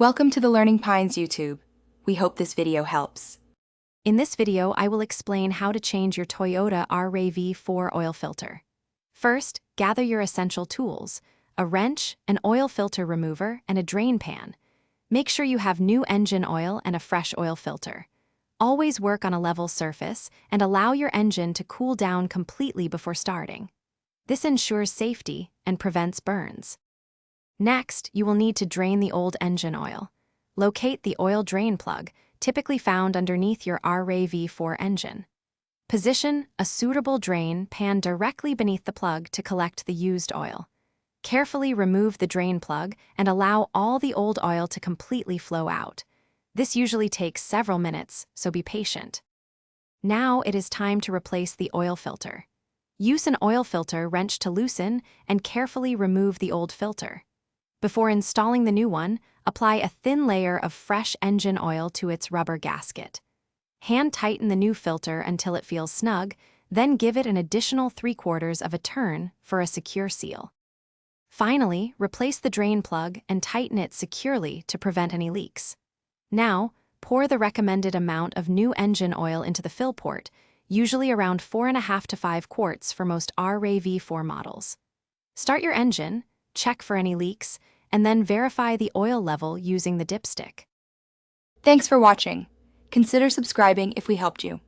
Welcome to the Learning Pines YouTube. We hope this video helps. In this video, I will explain how to change your Toyota RAV4 oil filter. First, gather your essential tools: a wrench, an oil filter remover, and a drain pan. Make sure you have new engine oil and a fresh oil filter. Always work on a level surface and allow your engine to cool down completely before starting. This ensures safety and prevents burns. Next, you will need to drain the old engine oil. Locate the oil drain plug, typically found underneath your RAV4 engine. Position a suitable drain pan directly beneath the plug to collect the used oil. Carefully remove the drain plug and allow all the old oil to completely flow out. This usually takes several minutes, so be patient. Now it is time to replace the oil filter. Use an oil filter wrench to loosen and carefully remove the old filter. Before installing the new one, apply a thin layer of fresh engine oil to its rubber gasket. Hand tighten the new filter until it feels snug, then give it an additional 3/4 of a turn for a secure seal. Finally, replace the drain plug and tighten it securely to prevent any leaks. Now, pour the recommended amount of new engine oil into the fill port, usually around 4.5 to 5 quarts for most RAV4 models. Start your engine, check for any leaks, and then verify the oil level using the dipstick. Thanks for watching. Consider subscribing if we helped you.